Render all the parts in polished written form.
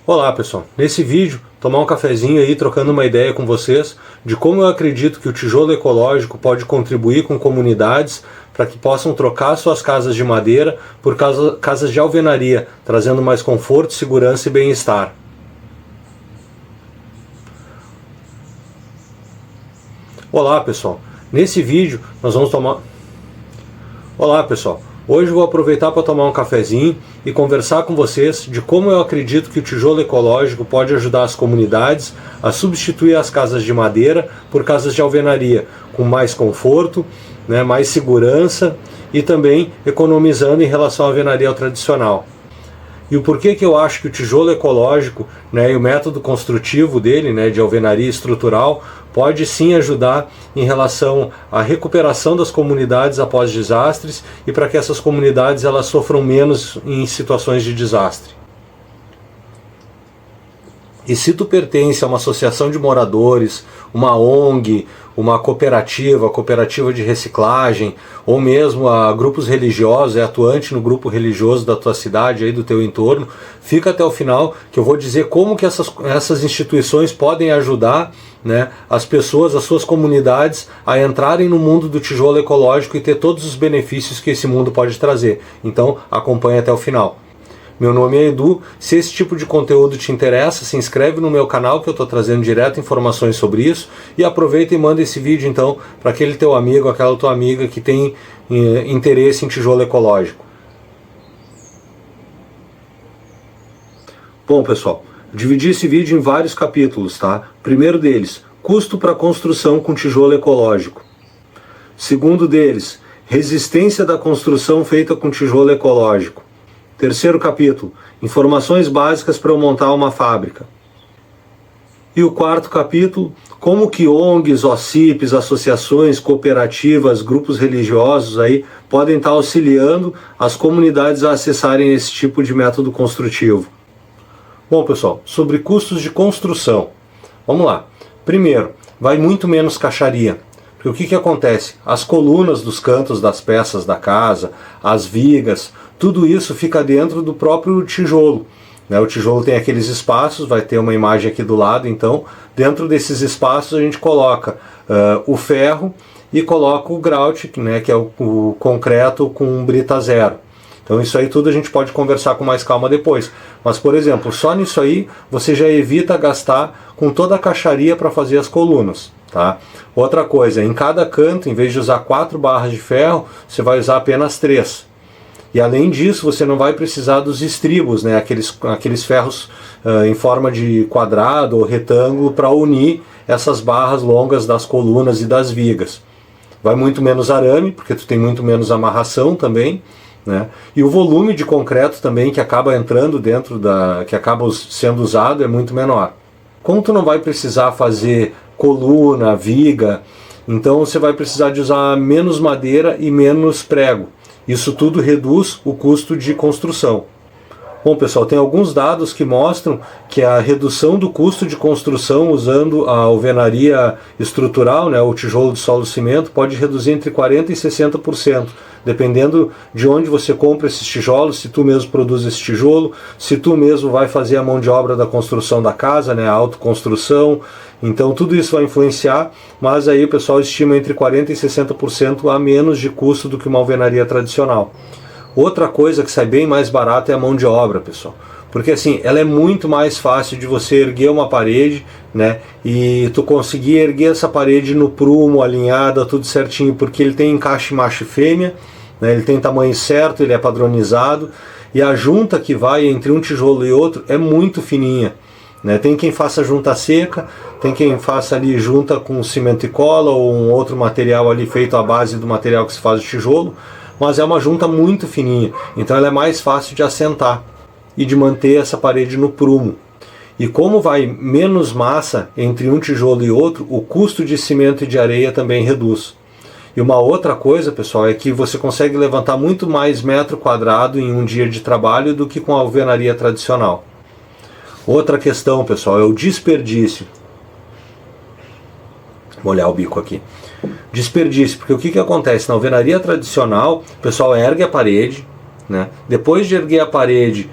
Olá pessoal, nesse vídeo tomar um cafezinho aí trocando uma ideia com vocês de como eu acredito que o tijolo ecológico pode contribuir com comunidades para que possam trocar suas casas de madeira por casas de alvenaria, trazendo mais conforto, segurança e bem-estar. Olá pessoal, nesse vídeo nós vamos tomar... Olá pessoal, hoje eu vou aproveitar para tomar um cafezinho e conversar com vocês de como eu acredito que o tijolo ecológico pode ajudar as comunidades a substituir as casas de madeira por casas de alvenaria, com mais conforto, mais segurança e também economizando em relação à alvenaria tradicional. E o porquê que eu acho que o tijolo ecológico e o método construtivo dele, de alvenaria estrutural, pode sim ajudar em relação à recuperação das comunidades após desastres e para que essas comunidades elas sofram menos em situações de desastre. E se tu pertence a uma associação de moradores, uma ONG, uma cooperativa de reciclagem, ou mesmo a grupos religiosos, é atuante no grupo religioso da tua cidade, aí do teu entorno, fica até o final que eu vou dizer como que essas instituições podem ajudar as pessoas, as suas comunidades a entrarem no mundo do tijolo ecológico e ter todos os benefícios que esse mundo pode trazer. Então acompanhe até o final. Meu nome é Edu, se esse tipo de conteúdo te interessa, se inscreve no meu canal que eu estou trazendo direto informações sobre isso e aproveita e manda esse vídeo então para aquele teu amigo, aquela tua amiga que tem interesse em tijolo ecológico. Bom pessoal, dividi esse vídeo em vários capítulos, tá? Primeiro deles, custo para construção com tijolo ecológico. Segundo deles, resistência da construção feita com tijolo ecológico. Terceiro capítulo, informações básicas para eu montar uma fábrica. E o quarto capítulo, como que ONGs, OCIPs, associações, cooperativas, grupos religiosos aí podem estar auxiliando as comunidades a acessarem esse tipo de método construtivo. Bom pessoal, sobre custos de construção, vamos lá. Primeiro, vai muito menos caixaria. Porque o que acontece? As colunas dos cantos das peças da casa, as vigas, tudo isso fica dentro do próprio tijolo. O tijolo tem aqueles espaços, vai ter uma imagem aqui do lado, então dentro desses espaços a gente coloca o ferro e coloca o grout, que é o concreto com brita zero. Então isso aí tudo a gente pode conversar com mais calma depois. Mas por exemplo, só nisso aí você já evita gastar com toda a caixaria para fazer as colunas. Tá? Outra coisa, em cada canto, em vez de usar 4 barras de ferro, você vai usar apenas 3. E além disso, você não vai precisar dos estribos, aqueles ferros em forma de quadrado ou retângulo para unir essas barras longas das colunas e das vigas. Vai muito menos arame, porque tu tem muito menos amarração também. E o volume de concreto também que acaba entrando dentro que acaba sendo usado é muito menor. Como tu não vai precisar fazer coluna, viga, então você vai precisar de usar menos madeira e menos prego. Isso tudo reduz o custo de construção. Bom pessoal, tem alguns dados que mostram que a redução do custo de construção usando a alvenaria estrutural, o tijolo de solo cimento, pode reduzir entre 40% e 60%, dependendo de onde você compra esses tijolos, se tu mesmo produz esse tijolo, se tu mesmo vai fazer a mão de obra da construção da casa, a autoconstrução. Então tudo isso vai influenciar, mas aí o pessoal estima entre 40% e 60% a menos de custo do que uma alvenaria tradicional. Outra coisa que sai bem mais barato é a mão de obra, pessoal. Porque assim, ela é muito mais fácil de você erguer uma parede, e tu conseguir erguer essa parede no prumo, alinhada, tudo certinho, porque ele tem encaixe macho e fêmea, ele tem tamanho certo, ele é padronizado, e a junta que vai entre um tijolo e outro é muito fininha. Tem quem faça junta seca, tem quem faça ali junta com cimento e cola ou um outro material ali feito à base do material que se faz o tijolo, mas é uma junta muito fininha, então ela é mais fácil de assentar e de manter essa parede no prumo. E como vai menos massa entre um tijolo e outro, o custo de cimento e de areia também reduz. E uma outra coisa, pessoal, é que você consegue levantar muito mais metro quadrado em um dia de trabalho do que com a alvenaria tradicional. Outra questão, pessoal, é o desperdício. Vou molhar o bico aqui. Desperdício, porque o que acontece? Na alvenaria tradicional, o pessoal ergue a parede, depois de erguer a parede,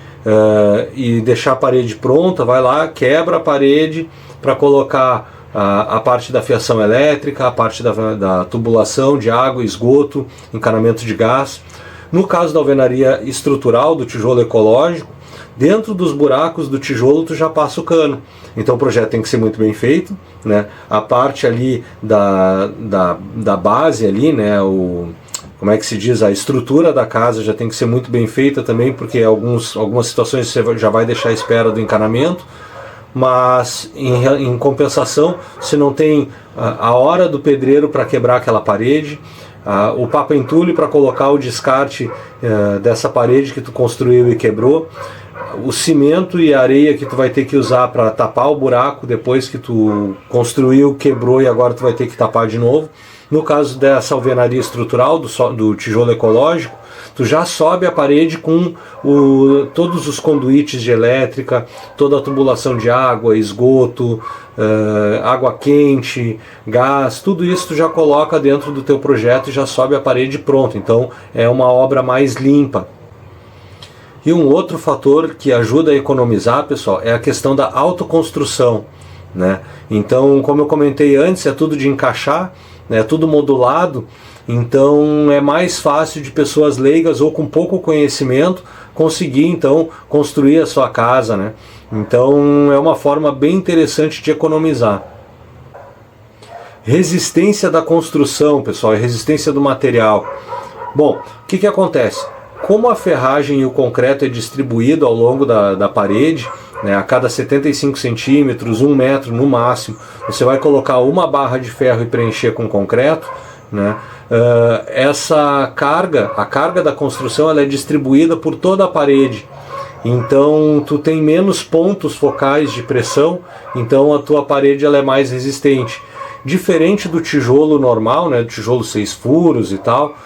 e deixar a parede pronta, vai lá, quebra a parede para colocar a parte da fiação elétrica, a parte da tubulação de água, esgoto, encanamento de gás. No caso da alvenaria estrutural, do tijolo ecológico, dentro dos buracos do tijolo tu já passa o cano. Então o projeto tem que ser muito bem feito, né? A parte ali da base ali, né? Como é que se diz? A estrutura da casa já tem que ser muito bem feita também, porque algumas situações você já vai deixar à espera do encanamento. Mas em compensação, se não tem a hora do pedreiro para quebrar aquela parede, o papo-entulho para colocar o descarte dessa parede que tu construiu e quebrou, o cimento e a areia que tu vai ter que usar para tapar o buraco depois que tu construiu, quebrou e agora tu vai ter que tapar de novo. No caso dessa alvenaria estrutural, do tijolo ecológico, tu já sobe a parede com todos os conduítes de elétrica, toda a tubulação de água, esgoto, água quente, gás, tudo isso tu já coloca dentro do teu projeto e já sobe a parede pronto. Então é uma obra mais limpa. E um outro fator que ajuda a economizar, pessoal, é a questão da autoconstrução, né? Então, como eu comentei antes, é tudo de encaixar, né? É tudo modulado, então é mais fácil de pessoas leigas ou com pouco conhecimento conseguir então construir a sua casa, né? Então é uma forma bem interessante de economizar. Resistência da construção, pessoal, e resistência do material. Bom, o que acontece? Como a ferragem e o concreto é distribuído ao longo da parede, né, a cada 75 centímetros, 1 metro no máximo, você vai colocar uma barra de ferro e preencher com concreto, né, essa carga, a carga da construção, ela é distribuída por toda a parede. Então tu tem menos pontos focais de pressão, então a tua parede ela é mais resistente. Diferente do tijolo normal, né, do tijolo 6 furos e tal,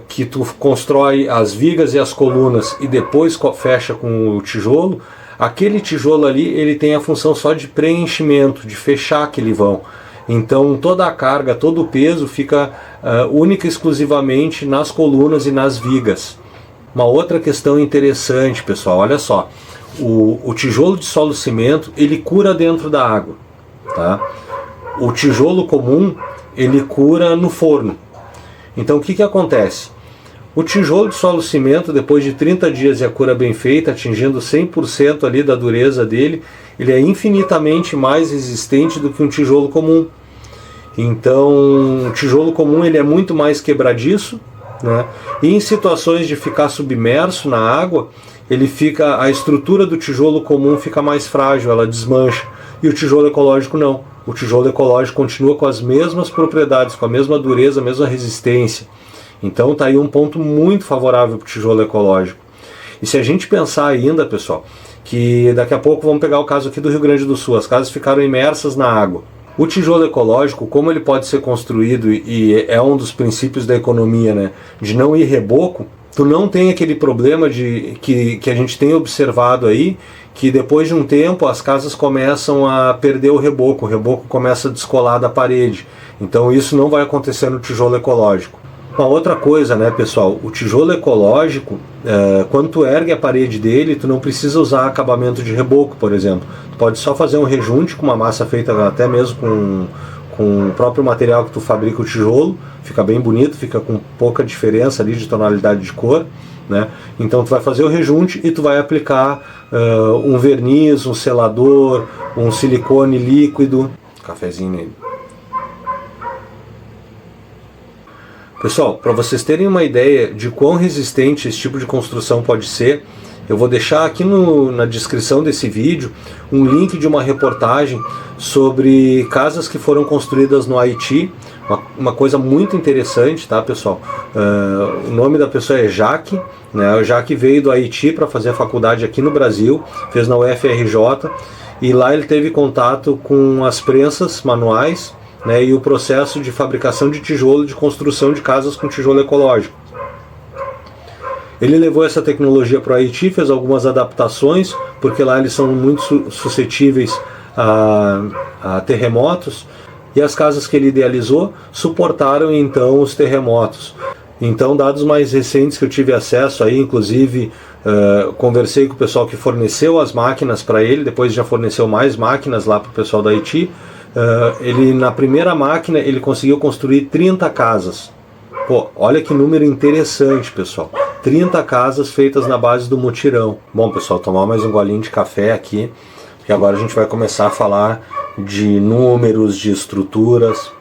que tu constrói as vigas e as colunas e depois fecha com o tijolo, aquele tijolo ali ele tem a função só de preenchimento, de fechar aquele vão. Então toda a carga, todo o peso fica única e exclusivamente nas colunas e nas vigas. Uma outra questão interessante, pessoal, olha só, o tijolo de solo cimento ele cura dentro da água, tá? O tijolo comum ele cura no forno. Então o que acontece? O tijolo de solo cimento, depois de 30 dias e a cura bem feita, atingindo 100% ali da dureza dele, ele é infinitamente mais resistente do que um tijolo comum. Então o tijolo comum ele é muito mais quebradiço, né? E em situações de ficar submerso na água, a estrutura do tijolo comum fica mais frágil, ela desmancha. E o tijolo ecológico não. O tijolo ecológico continua com as mesmas propriedades, com a mesma dureza, a mesma resistência. Então está aí um ponto muito favorável para o tijolo ecológico. E se a gente pensar ainda, pessoal, que daqui a pouco vamos pegar o caso aqui do Rio Grande do Sul, as casas ficaram imersas na água. O tijolo ecológico, como ele pode ser construído e é um dos princípios da economia, né, de não ir reboco, tu não tem aquele problema que a gente tem observado aí, que depois de um tempo as casas começam a perder o reboco começa a descolar da parede. Então isso não vai acontecer no tijolo ecológico. Uma outra coisa, né, pessoal, o tijolo ecológico, quando tu ergue a parede dele, tu não precisa usar acabamento de reboco, por exemplo. Tu pode só fazer um rejunte com uma massa feita até mesmo com o próprio material que tu fabrica o tijolo, fica bem bonito, fica com pouca diferença ali de tonalidade de cor, né? Então tu vai fazer o rejunte e tu vai aplicar um verniz, um selador, um silicone líquido, cafezinho nele. Pessoal, para vocês terem uma ideia de quão resistente esse tipo de construção pode ser, eu vou deixar aqui na descrição desse vídeo um link de uma reportagem sobre casas que foram construídas no Haiti, uma coisa muito interessante, tá, pessoal? O nome da pessoa é Jaque, né? O Jaque veio do Haiti para fazer a faculdade aqui no Brasil, fez na UFRJ, e lá ele teve contato com as prensas manuais, né, e o processo de fabricação de tijolo, de construção de casas com tijolo ecológico. Ele levou essa tecnologia para o Haiti, fez algumas adaptações, porque lá eles são muito suscetíveis a terremotos, e as casas que ele idealizou suportaram então os terremotos. Então, dados mais recentes que eu tive acesso aí, inclusive conversei com o pessoal que forneceu as máquinas para ele, depois já forneceu mais máquinas lá para o pessoal da Haiti. Ele, na primeira máquina, ele conseguiu construir 30 casas. Pô, olha que número interessante, pessoal. 30 casas feitas na base do mutirão. Bom, pessoal, tomar mais um golinho de café aqui, porque agora a gente vai começar a falar de números, de estruturas.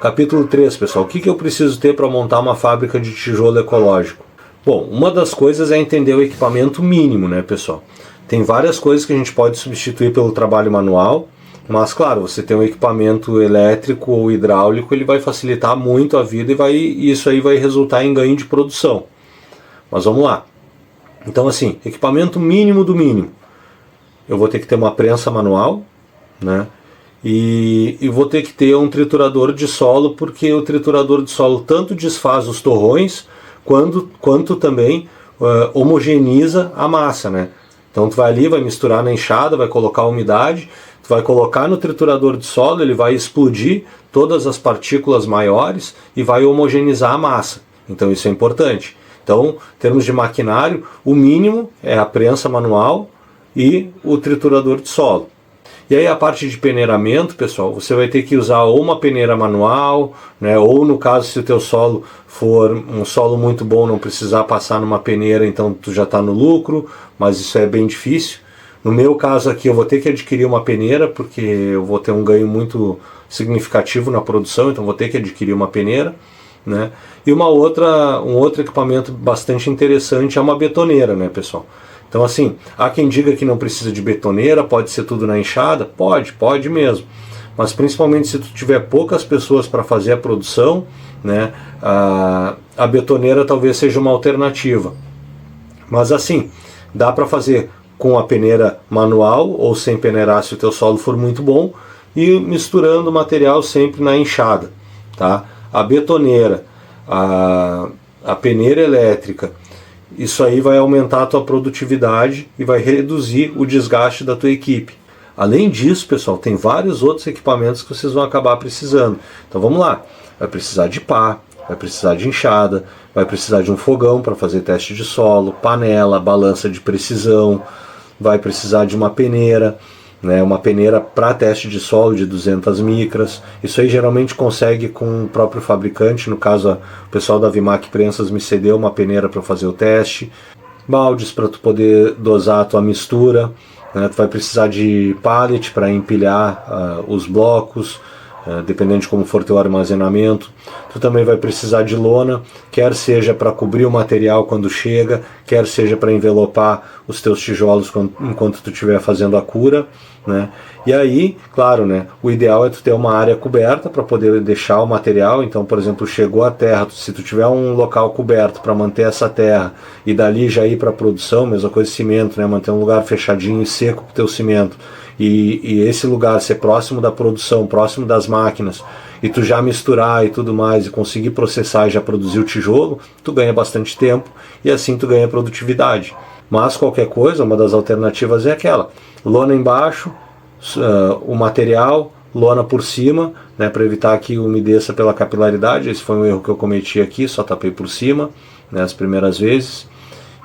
Capítulo 3, pessoal. O que eu preciso ter para montar uma fábrica de tijolo ecológico? Bom, uma das coisas é entender o equipamento mínimo, né, pessoal? Tem várias coisas que a gente pode substituir pelo trabalho manual, mas, claro, você tem um equipamento elétrico ou hidráulico, ele vai facilitar muito a vida e isso aí vai resultar em ganho de produção. Mas vamos lá. Então, assim, equipamento mínimo do mínimo. Eu vou ter que ter uma prensa manual, né? E vou ter que ter um triturador de solo, porque o triturador de solo tanto desfaz os torrões, quanto também homogeneiza a massa, né? Então tu vai ali, vai misturar na enxada, vai colocar a umidade, tu vai colocar no triturador de solo, ele vai explodir todas as partículas maiores e vai homogeneizar a massa. Então isso é importante. Então, em termos de maquinário, o mínimo é a prensa manual e o triturador de solo. E aí a parte de peneiramento, pessoal, você vai ter que usar ou uma peneira manual, né, ou no caso, se o teu solo for um solo muito bom, não precisar passar numa peneira, então tu já está no lucro, mas isso é bem difícil. No meu caso aqui, eu vou ter que adquirir uma peneira, porque eu vou ter um ganho muito significativo na produção, então vou ter que adquirir uma peneira, né? E um outro equipamento bastante interessante é uma betoneira, né, pessoal? Então, assim, há quem diga que não precisa de betoneira, pode ser tudo na enxada, pode mesmo. Mas principalmente se tu tiver poucas pessoas para fazer a produção, né, a betoneira talvez seja uma alternativa. Mas assim, dá para fazer com a peneira manual ou sem peneirar se o teu solo for muito bom e misturando o material sempre na enxada, tá? A betoneira, a peneira elétrica, isso aí vai aumentar a tua produtividade e vai reduzir o desgaste da tua equipe. Além disso, pessoal, tem vários outros equipamentos que vocês vão acabar precisando. Então vamos lá, vai precisar de pá, vai precisar de enxada, vai precisar de um fogão para fazer teste de solo, panela, balança de precisão, vai precisar de uma peneira, né, uma peneira para teste de solo de 200 micras. Isso aí geralmente consegue com o próprio fabricante. No caso, o pessoal da Vimac Prensas me cedeu uma peneira para fazer o teste. Baldes para tu poder dosar a tua mistura, né? Tu vai precisar de pallet para empilhar os blocos, dependendo de como for teu armazenamento. Tu também vai precisar de lona, quer seja para cobrir o material quando chega, quer seja para envelopar os teus tijolos enquanto tu estiver fazendo a cura, né? E aí, claro, né, o ideal é tu ter uma área coberta para poder deixar o material. Então, por exemplo, chegou a terra, se tu tiver um local coberto para manter essa terra e dali já ir para a produção, mesma coisa cimento, né, manter um lugar fechadinho e seco para o teu cimento. E esse lugar ser próximo da produção, próximo das máquinas, e tu já misturar e tudo mais, e conseguir processar e já produzir o tijolo, tu ganha bastante tempo e assim tu ganha produtividade. Mas qualquer coisa, uma das alternativas é aquela: lona embaixo, o material, lona por cima, né, para evitar que umedeça pela capilaridade. Esse foi um erro que eu cometi aqui, só tapei por cima, né, as primeiras vezes.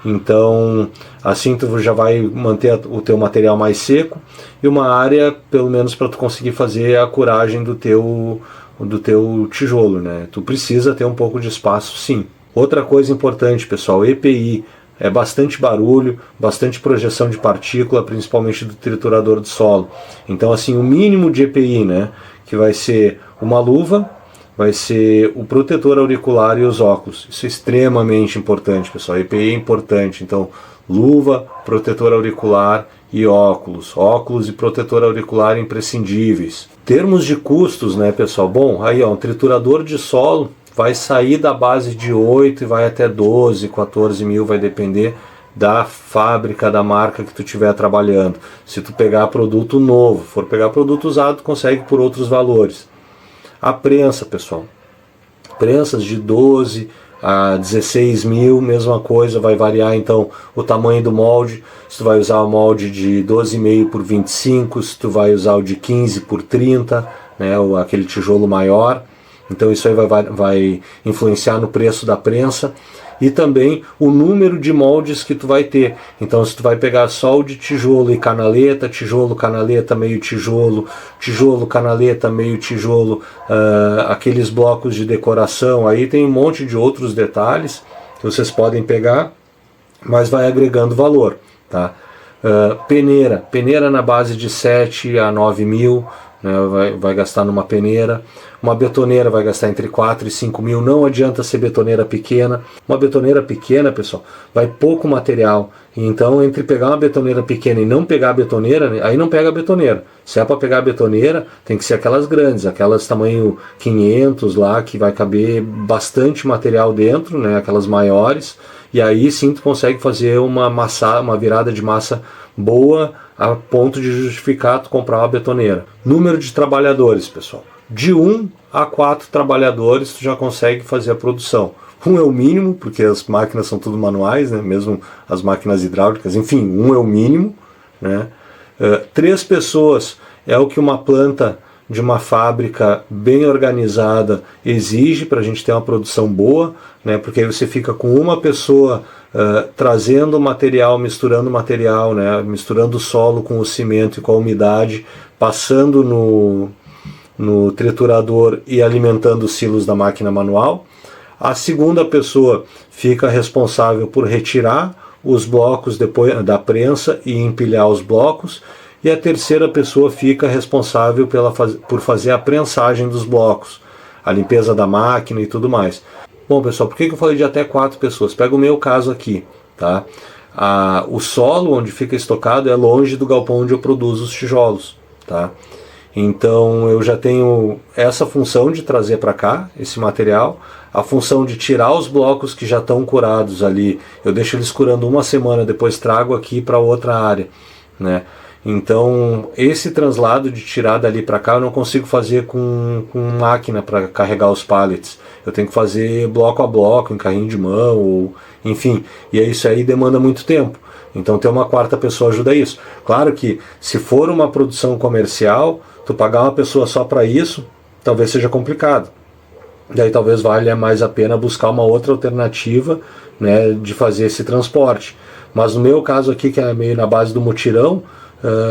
Então, assim tu já vai manter o teu material mais seco e uma área, pelo menos, para tu conseguir fazer a curagem do teu tijolo, né? Tu precisa ter um pouco de espaço, sim. Outra coisa importante, pessoal, EPI. É bastante barulho, bastante projeção de partícula, principalmente do triturador de solo. Então, assim, o mínimo de EPI, né, que vai ser uma luva, vai ser o protetor auricular e os óculos. Isso é extremamente importante, pessoal. EPI é importante. Então, luva, protetor auricular e óculos. Óculos e protetor auricular imprescindíveis. Termos de custos, né, pessoal? Bom, aí ó, um triturador de solo vai sair da base de 8 e vai até 12, 14 mil, vai depender da fábrica, da marca que tu estiver trabalhando. Se tu pegar produto novo, for pegar produto usado, tu consegue por outros valores. A prensa, pessoal, prensas de 12 a 16 mil, mesma coisa, vai variar então o tamanho do molde. Se tu vai usar o molde de 12,5 por 25, se tu vai usar o de 15 por 30, né, aquele tijolo maior, Então isso aí vai influenciar no preço da prensa e também o número de moldes que tu vai ter. Então se tu vai pegar só o de tijolo e canaleta, tijolo, canaleta, meio tijolo, tijolo, canaleta, meio tijolo, aqueles blocos de decoração, aí tem um monte de outros detalhes que vocês podem pegar, mas vai agregando valor, tá? Peneira na base de 7 a 9 mil, né, vai gastar numa peneira. Uma betoneira vai gastar entre 4 e 5 mil. Não adianta ser betoneira pequena. Uma betoneira pequena, pessoal, vai pouco material. Então, entre pegar uma betoneira pequena e não pegar a betoneira, aí não pega a betoneira. Se é para pegar a betoneira, tem que ser aquelas grandes, aquelas tamanho 500 lá, que vai caber bastante material dentro, né, aquelas maiores. E aí sim tu consegue fazer uma virada de massa boa a ponto de justificar tu comprar uma betoneira. Número de trabalhadores, pessoal. De 1 a 4 trabalhadores tu já consegue fazer a produção. 1 é o mínimo, porque as máquinas são tudo manuais, né? Mesmo as máquinas hidráulicas, enfim, 1 é o mínimo, né? 3 pessoas é o que uma planta de uma fábrica bem organizada exige para a gente ter uma produção boa, né? Porque aí você fica com uma pessoa trazendo material, né? Misturando o solo com o cimento e com a umidade, passando no triturador e alimentando os silos da máquina manual. A segunda pessoa fica responsável por retirar os blocos depois da prensa e empilhar os blocos. E a terceira pessoa fica responsável por fazer a prensagem dos blocos, a limpeza da máquina e tudo mais. Bom, pessoal, por que eu falei de até 4 pessoas? Pega o meu caso aqui, tá? O solo onde fica estocado é longe do galpão onde eu produzo os tijolos, tá? Então eu já tenho essa função de trazer para cá esse material, a função de tirar os blocos que já estão curados ali, eu deixo eles curando uma semana, depois trago aqui para outra área, né? Então esse translado de tirar dali para cá eu não consigo fazer com máquina para carregar os pallets, eu tenho que fazer bloco a bloco, em carrinho de mão, ou, enfim, e isso aí demanda muito tempo. Então ter uma quarta pessoa ajuda isso. Claro que se for uma produção comercial, tu pagar uma pessoa só para isso, talvez seja complicado. Daí talvez valha mais a pena buscar uma outra alternativa, né, de fazer esse transporte. Mas no meu caso aqui, que é meio na base do mutirão,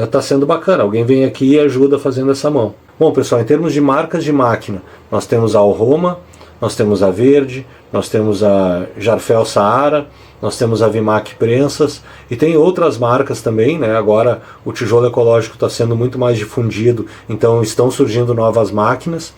está sendo bacana. Alguém vem aqui e ajuda fazendo essa mão. Bom, pessoal, em termos de marcas de máquina, nós temos a Alroma, nós temos a Verde, nós temos a Jarfel Saara, nós temos a Vimac Prensas e tem outras marcas também, né? Agora o tijolo ecológico está sendo muito mais difundido, então estão surgindo novas máquinas.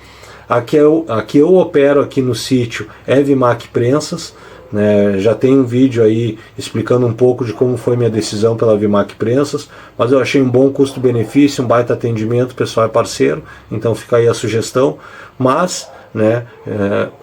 A que eu opero aqui no sítio é Vimac Prensas, né? Já tem um vídeo aí explicando um pouco de como foi minha decisão pela Vimac Prensas, mas eu achei um bom custo-benefício, um baita atendimento, o pessoal é parceiro, então fica aí a sugestão. Mas, né,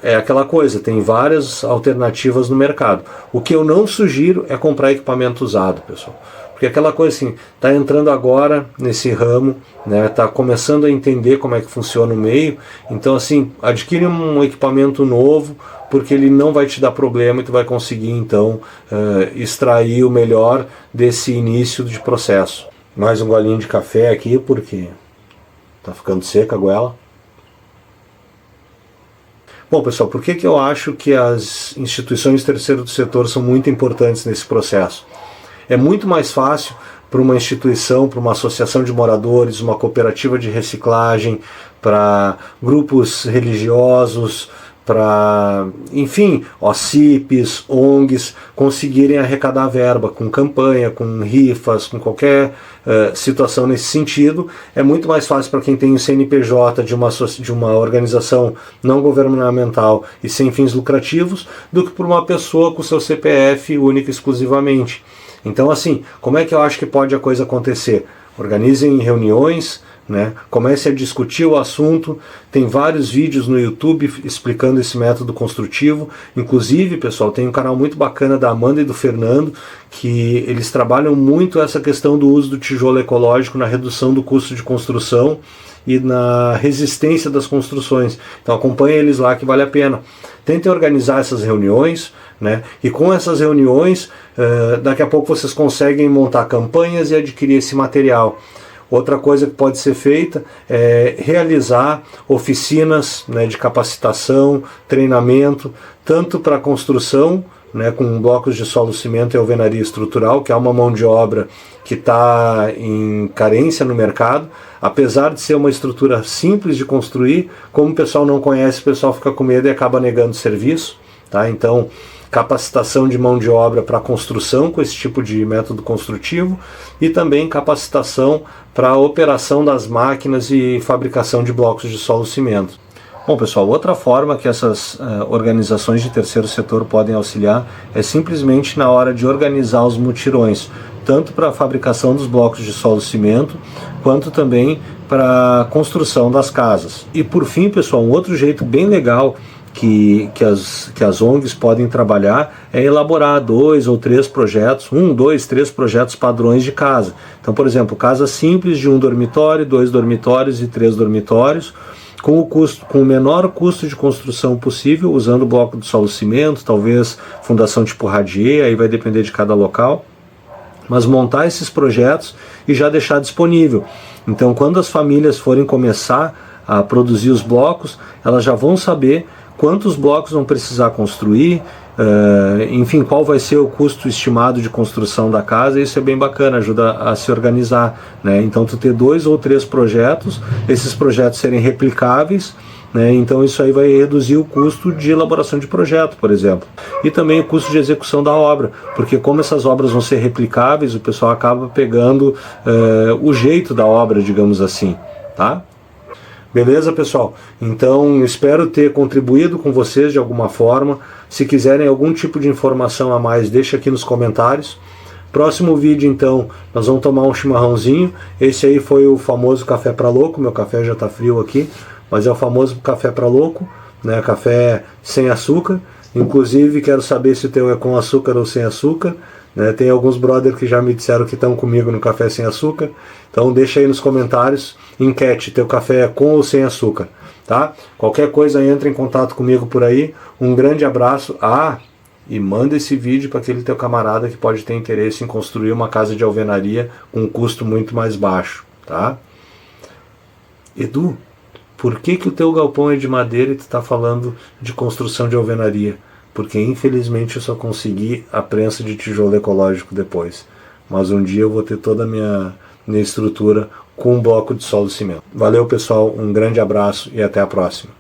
é aquela coisa, tem várias alternativas no mercado. O que eu não sugiro é comprar equipamento usado, pessoal. Porque aquela coisa assim, está entrando agora nesse ramo, né, está começando a entender como é que funciona o meio, então assim, adquire um equipamento novo, porque ele não vai te dar problema e tu vai conseguir então extrair o melhor desse início de processo. Mais um golinho de café aqui, porque está ficando seca a goela. Bom, pessoal, por que eu acho que as instituições terceiro do setor são muito importantes nesse processo? É muito mais fácil para uma instituição, para uma associação de moradores, uma cooperativa de reciclagem, para grupos religiosos, para, enfim, OCIPs, ONGs, conseguirem arrecadar verba com campanha, com rifas, com qualquer situação nesse sentido. É muito mais fácil para quem tem o CNPJ de uma organização não governamental e sem fins lucrativos do que para uma pessoa com seu CPF único e exclusivamente. Então, assim, como é que eu acho que pode a coisa acontecer? Organizem reuniões, né? Comece a discutir o assunto. Tem vários vídeos no YouTube explicando esse método construtivo. Inclusive, pessoal, tem um canal muito bacana da Amanda e do Fernando, que eles trabalham muito essa questão do uso do tijolo ecológico na redução do custo de construção e na resistência das construções. Então acompanhe eles lá que vale a pena. Tentem organizar essas reuniões, né? E com essas reuniões, daqui a pouco vocês conseguem montar campanhas e adquirir esse material. Outra coisa que pode ser feita é realizar oficinas, né, de capacitação, treinamento, tanto para construção, né, com blocos de solo, cimento e alvenaria estrutural, que é uma mão de obra que está em carência no mercado. Apesar de ser uma estrutura simples de construir, como o pessoal não conhece, o pessoal fica com medo e acaba negando serviço. Tá? Então, capacitação de mão de obra para construção com esse tipo de método construtivo e também capacitação para a operação das máquinas e fabricação de blocos de solo cimento. Bom, pessoal, outra forma que essas organizações de terceiro setor podem auxiliar é simplesmente na hora de organizar os mutirões, tanto para a fabricação dos blocos de solo cimento, quanto também para a construção das casas. E por fim, pessoal, um outro jeito bem legal que as ONGs podem trabalhar é elaborar 2 ou 3 projetos, 1, 2, 3 projetos padrões de casa. Então, por exemplo, casa simples de 1 dormitório, 2 dormitórios e 3 dormitórios, com o menor custo de construção possível, usando bloco de solo cimento, talvez fundação tipo radier, aí vai depender de cada local, mas montar esses projetos e já deixar disponível. Então, quando as famílias forem começar a produzir os blocos, elas já vão saber quantos blocos vão precisar construir, enfim, qual vai ser o custo estimado de construção da casa. Isso é bem bacana, ajuda a se organizar, né? Então, tu ter 2 ou 3 projetos, esses projetos serem replicáveis, né? Então isso aí vai reduzir o custo de elaboração de projeto, por exemplo, e também o custo de execução da obra, porque como essas obras vão ser replicáveis, o pessoal acaba pegando o jeito da obra, digamos assim, tá? Beleza, pessoal? Então, espero ter contribuído com vocês de alguma forma. Se quiserem algum tipo de informação a mais, deixa aqui nos comentários. Próximo vídeo, então, nós vamos tomar um chimarrãozinho. Esse aí foi o famoso café pra louco. Meu café já tá frio aqui, mas é o famoso café pra louco, né? Café sem açúcar. Inclusive, quero saber se o teu é com açúcar ou sem açúcar. Né? Tem alguns brothers que já me disseram que estão comigo no café sem açúcar. Então deixa aí nos comentários, enquete, teu café é com ou sem açúcar, tá? Qualquer coisa, entra em contato comigo por aí. Um grande abraço. E manda esse vídeo para aquele teu camarada que pode ter interesse em construir uma casa de alvenaria com um custo muito mais baixo, tá? Edu, por que o teu galpão é de madeira e tu está falando de construção de alvenaria? Porque infelizmente eu só consegui a prensa de tijolo ecológico depois. Mas um dia eu vou ter toda a minha estrutura com um bloco de solo cimento. Valeu, pessoal, um grande abraço e até a próxima.